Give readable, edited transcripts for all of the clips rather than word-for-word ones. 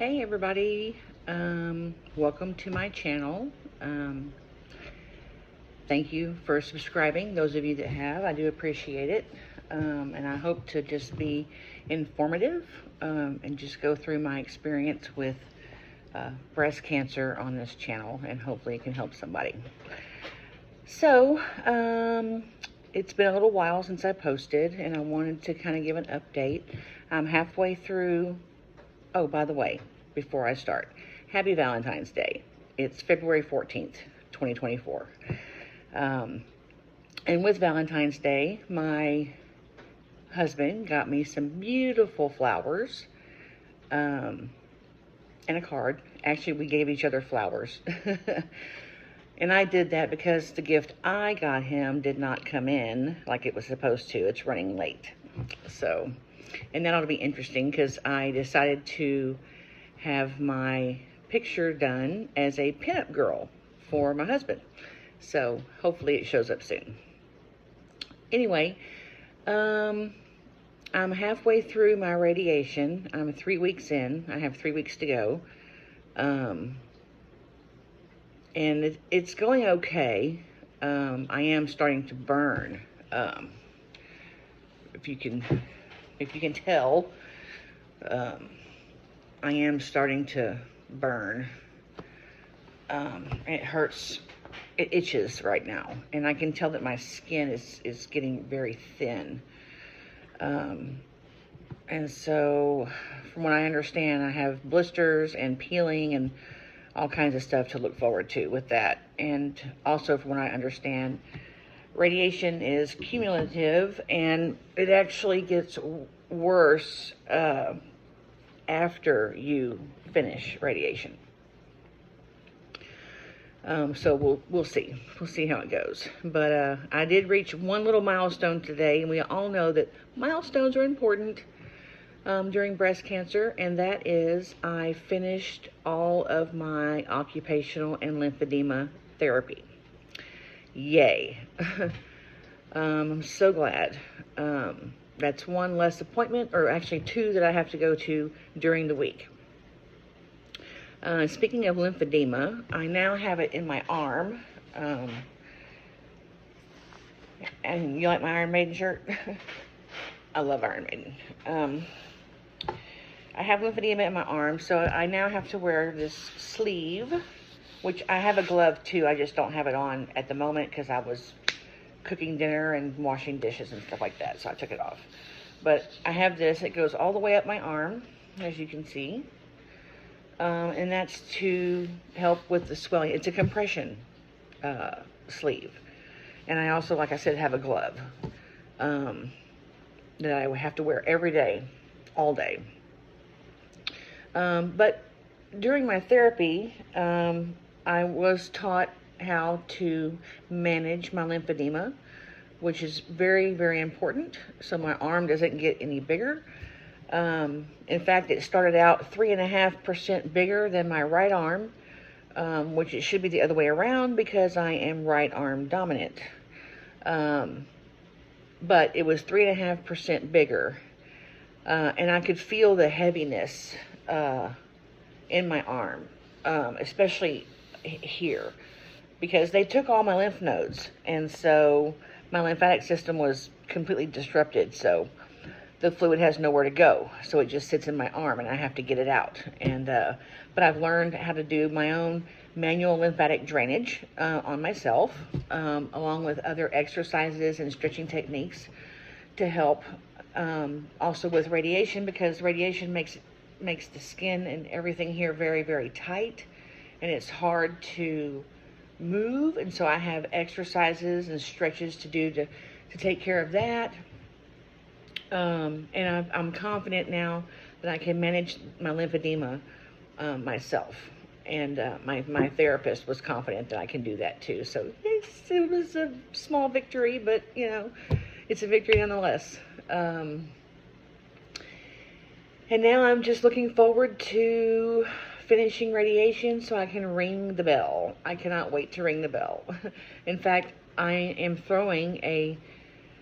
Hey everybody, welcome to my channel. Thank you for subscribing, those of you that have. I do appreciate it, and I hope to just be informative and just go through my experience with breast cancer on this channel, and hopefully it can help somebody. So, it's been a little while since I posted, and I wanted to kind of give an update. I'm halfway through. Oh, by the way, before I start, happy Valentine's Day. It's February 14th, 2024. And with Valentine's Day, my husband got me some beautiful flowers and a card. Actually, we gave each other flowers. And I did that because the gift I got him did not come in like it was supposed to. It's running late. So, and that ought to be interesting because I decided to have my picture done as a pinup girl for my husband. So hopefully it shows up soon. Anyway, I'm halfway through my radiation. I'm 3 weeks in. I have 3 weeks to go. And it's going okay. I am starting to burn. If you can tell, I am starting to burn. It hurts. It itches right now, and I can tell that my skin is getting very thin. And so, from what I understand, I have blisters and peeling and all kinds of stuff to look forward to with that. And also, from what I understand, radiation is cumulative, and it actually gets worse after you finish radiation. So we'll see. We'll see how it goes. But I did reach one little milestone today, and we all know that milestones are important during breast cancer, and that is I finished all of my occupational and lymphedema therapy. Yay. I'm so glad. That's one less appointment, or actually 2 that I have to go to during the week. Speaking of lymphedema, I now have it in my arm. And you like my Iron Maiden shirt? I love Iron Maiden. I have lymphedema in my arm, so I now have to wear this sleeve, which I have a glove too. I just don't have it on at the moment because I was cooking dinner and washing dishes and stuff like that, so I took it off. But I have this. It goes all the way up my arm, as you can see. And that's to help with the swelling. It's a compression sleeve. And I also, like I said, have a glove that I would have to wear every day, all day. But during my therapy, I was taught how to manage my lymphedema, which is very, very important, so my arm doesn't get any bigger. In fact, it started out 3.5% bigger than my right arm, which it should be the other way around because I am right arm dominant. But it was 3.5% bigger, and I could feel the heaviness in my arm, especially here, because they took all my lymph nodes, and so my lymphatic system was completely disrupted. So the fluid has nowhere to go, so it just sits in my arm, and I have to get it out. And but I've learned how to do my own manual lymphatic drainage on myself, along with other exercises and stretching techniques to help. Also with radiation, because radiation makes the skin and everything here very, very tight, and it's hard to move. And so I have exercises and stretches to do to take care of that. And I'm confident now that I can manage my lymphedema myself. And my therapist was confident that I can do that too. So it was a small victory, but you know, it's a victory nonetheless. And now I'm just looking forward to finishing radiation so I can ring the bell. I cannot wait to ring the bell. In fact, I am throwing a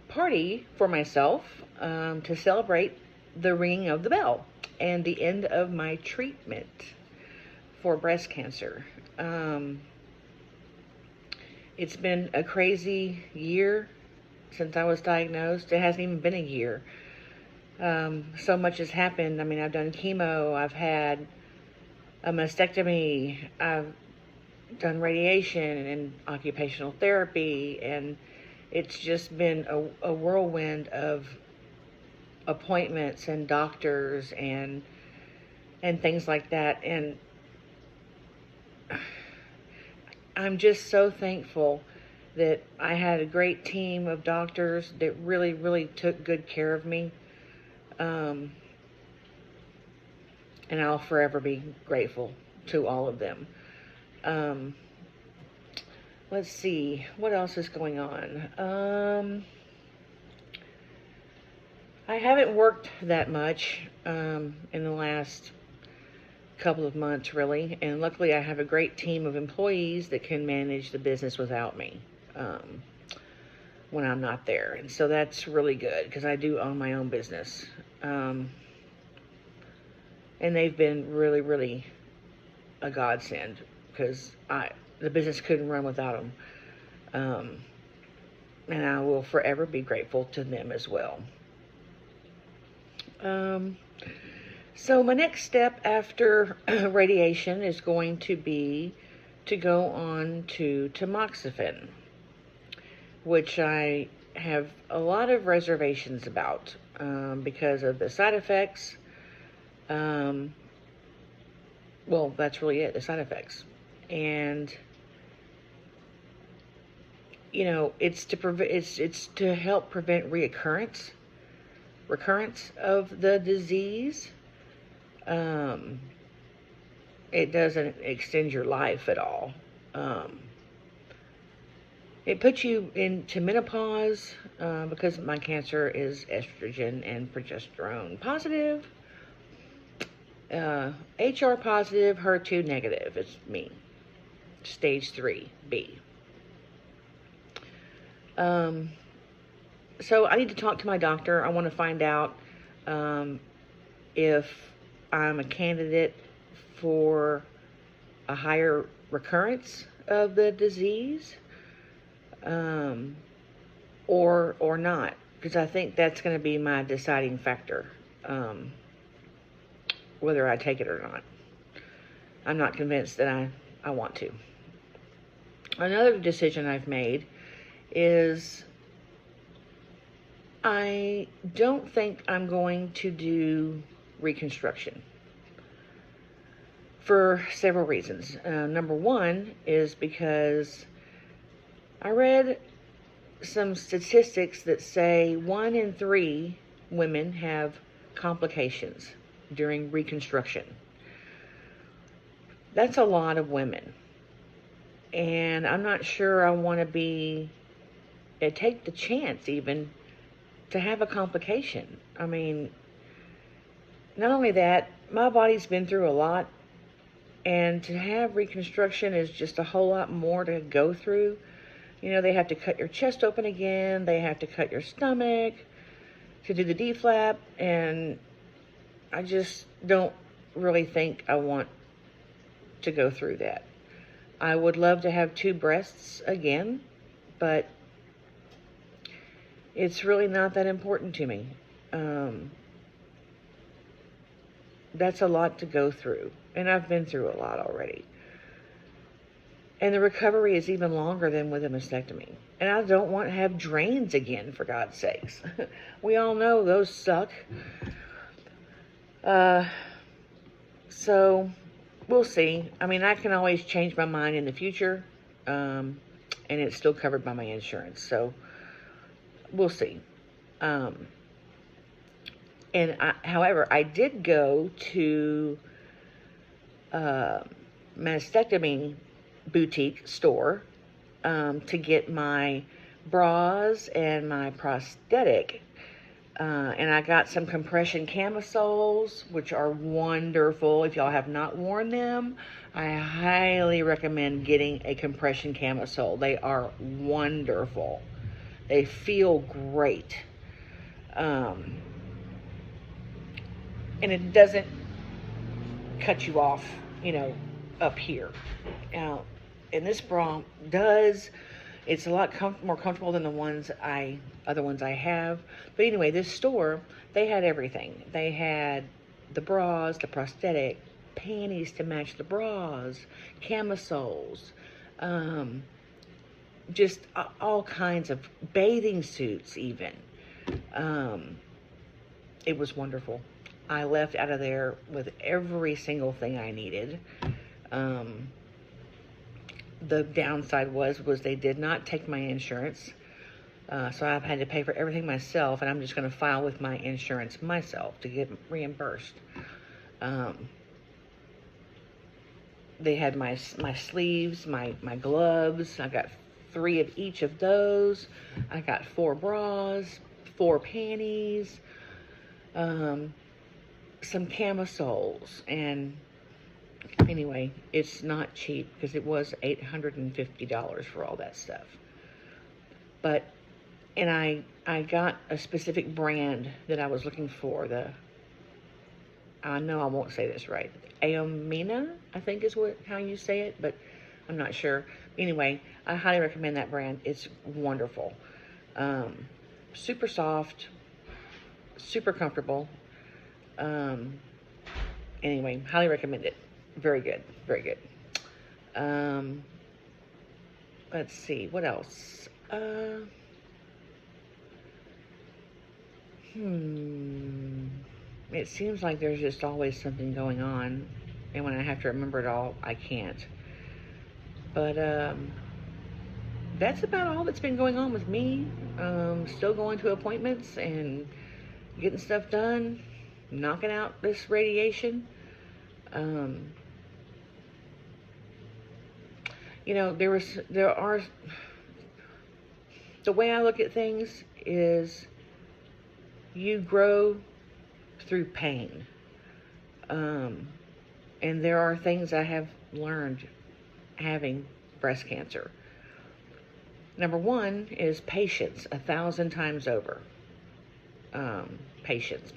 party for myself to celebrate the ringing of the bell. and the end of my treatment for breast cancer. It's been a crazy year since I was diagnosed. It hasn't even been a year. So much has happened. I mean, I've done chemo, I've had a mastectomy, I've done radiation and occupational therapy, and it's just been a whirlwind of appointments and doctors and things like that. And I'm just so thankful that I had a great team of doctors that really, really took good care of me. And I'll forever be grateful to all of them. Let's see, what else is going on? I haven't worked that much in the last couple of months, really, and luckily I have a great team of employees that can manage the business without me when I'm not there, and so that's really good because I do own my own business, and they've been really, really a godsend because the business couldn't run without them, and I will forever be grateful to them as well. So my next step after radiation is going to be to go on to tamoxifen, which I have a lot of reservations about because of the side effects. Well, that's really it, the side effects. And you know, it's to help prevent recurrence of the disease. It doesn't extend your life at all. It puts you into menopause because my cancer is estrogen and progesterone positive, HR positive, HER2 negative. It's me, stage 3B. So I need to talk to my doctor. I want to find out if I'm a candidate for a higher recurrence of the disease, or not, because I think that's going to be my deciding factor, whether I take it or not. I'm not convinced that I want to. Another decision I've made is I don't think I'm going to do reconstruction for several reasons. Number one is because I read some statistics that say 1 in 3 women have complications during reconstruction. That's a lot of women. And I'm not sure I want to take the chance even to have a complication. I mean, not only that, my body's been through a lot, and to have reconstruction is just a whole lot more to go through. You know, they have to cut your chest open again, they have to cut your stomach to do the D-flap, and I just don't really think I want to go through that. I would love to have 2 breasts again, but it's really not that important to me. That's a lot to go through, and I've been through a lot already. And the recovery is even longer than with a mastectomy. And I don't want to have drains again, for God's sakes. We all know those suck. So we'll see. I mean, I can always change my mind in the future, and it's still covered by my insurance. So we'll see. However, I did go to a mastectomy boutique store to get my bras and my prosthetic. And I got some compression camisoles, which are wonderful. If y'all have not worn them, I highly recommend getting a compression camisole. They are wonderful. They feel great. and it doesn't cut you off, you know, up here. Now, and this bra does. It's a lot more comfortable than the other ones I have. But anyway, this store, they had everything. They had the bras, the prosthetic, panties to match the bras, camisoles, um, just all kinds of bathing suits even. Um, it was wonderful. I left out of there with every single thing I needed. The downside was they did not take my insurance. So I've had to pay for everything myself, and I'm just going to file with my insurance myself to get reimbursed. They had my sleeves, my gloves. I got 3 of each of those. I got 4 bras, 4 panties, some camisoles, and anyway, it's not cheap because it was $850 for all that stuff. But, and I got a specific brand that I was looking for. I know I won't say this right. Aomina, I think is how you say it, but I'm not sure. Anyway, I highly recommend that brand. It's wonderful. Super soft, super comfortable. Anyway, highly recommend it. Very good, very good. Let's see, what else? It seems like there's just always something going on, and when I have to remember it all, I can't. But that's about all that's been going on with me. Still going to appointments and getting stuff done, knocking out this radiation. You know, there are, the way I look at things is you grow through pain. And there are things I have learned having breast cancer. Number 1 is patience 1,000 times over. Patience.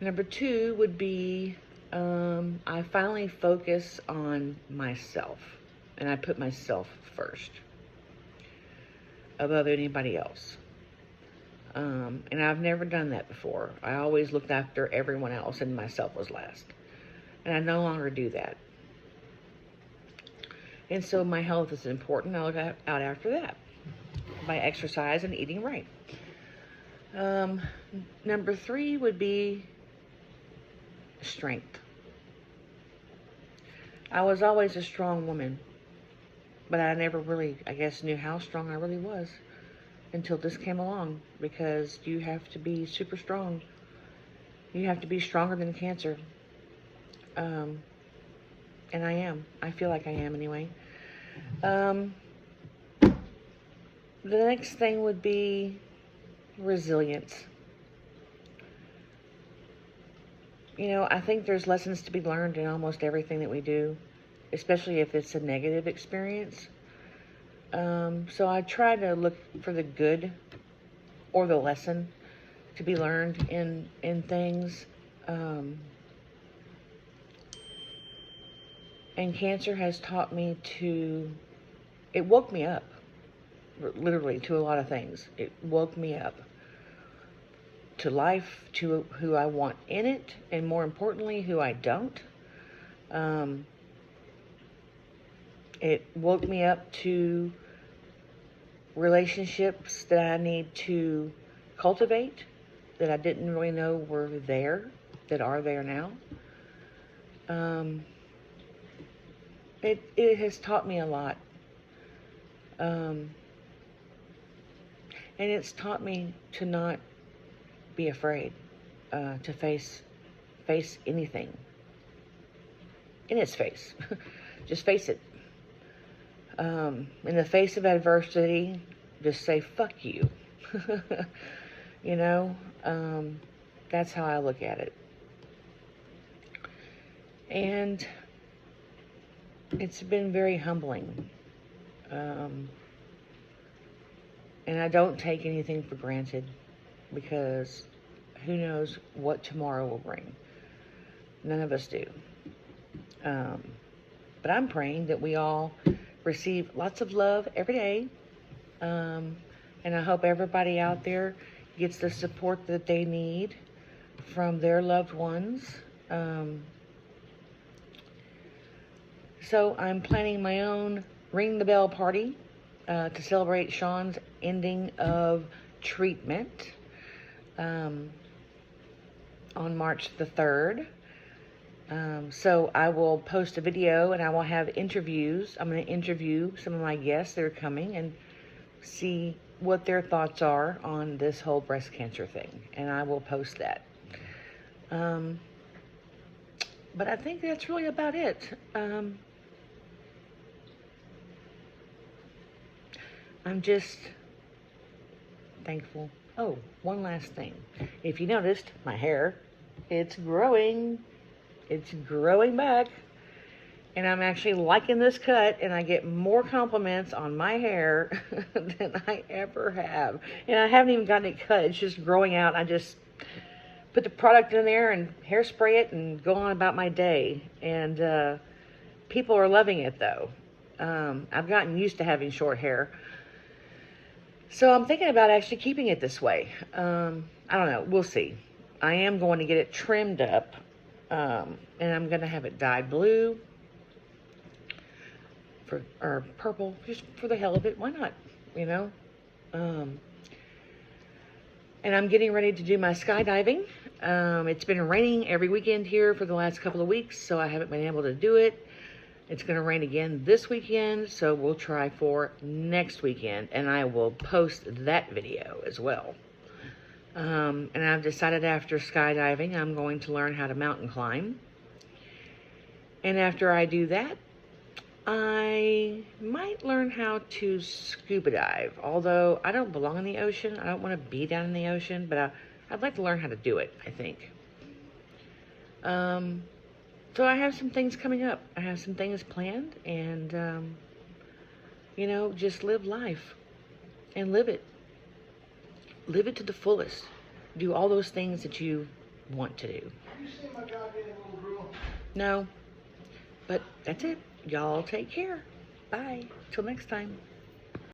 Number 2 would be I finally focus on myself, and I put myself first above anybody else. And I've never done that before. I always looked after everyone else, and myself was last. And I no longer do that. And so my health is important. I look out after that by exercise and eating right. Number 3 would be strength. I was always a strong woman, but I never really, I guess, knew how strong I really was until this came along, because you have to be super strong. You have to be stronger than cancer. And I am. I feel like I am anyway. The next thing would be resilience. You know, I think there's lessons to be learned in almost everything that we do, especially if it's a negative experience. So I try to look for the good or the lesson to be learned in things. And cancer has taught me it woke me up, literally, to a lot of things. It woke me up to life, to who I want in it, and more importantly, who I don't. It woke me up to relationships that I need to cultivate, that I didn't really know were there, that are there now. It has taught me a lot. And it's taught me to not be afraid, to face anything in its face. Just face it. In the face of adversity, just say, fuck you. You know, that's how I look at it. And it's been very humbling. And I don't take anything for granted, because who knows what tomorrow will bring. None of us do. But I'm praying that we all receive lots of love every day. And I hope everybody out there gets the support that they need from their loved ones. So I'm planning my own Ring the Bell party to celebrate Sean's ending of treatment on March the 3rd. So I will post a video and I will have interviews. I'm going to interview some of my guests that are coming and see what their thoughts are on this whole breast cancer thing. And I will post that. But I think that's really about it. I'm just thankful. Oh, one last thing. If you noticed, my hair, it's growing. It's growing back. And I'm actually liking this cut, and I get more compliments on my hair than I ever have. And I haven't even gotten it cut. It's just growing out. I just put the product in there and hairspray it and go on about my day. And people are loving it, though. I've gotten used to having short hair. So I'm thinking about actually keeping it this way. I don't know. We'll see. I am going to get it trimmed up. And I'm going to have it dyed blue. Or purple. Just for the hell of it. Why not? You know? And I'm getting ready to do my skydiving. It's been raining every weekend here for the last couple of weeks. So I haven't been able to do it. It's going to rain again this weekend, so we'll try for next weekend, and I will post that video as well. And I've decided after skydiving, I'm going to learn how to mountain climb. And after I do that, I might learn how to scuba dive. Although I don't belong in the ocean. I don't want to be down in the ocean, but I'd like to learn how to do it, I think. So I have some things coming up. I have some things planned, and, you know, just live life and live it. Live it to the fullest. Do all those things that you want to do. Have you seen my goddamn little girl? No, but that's it. Y'all take care. Bye. Till next time.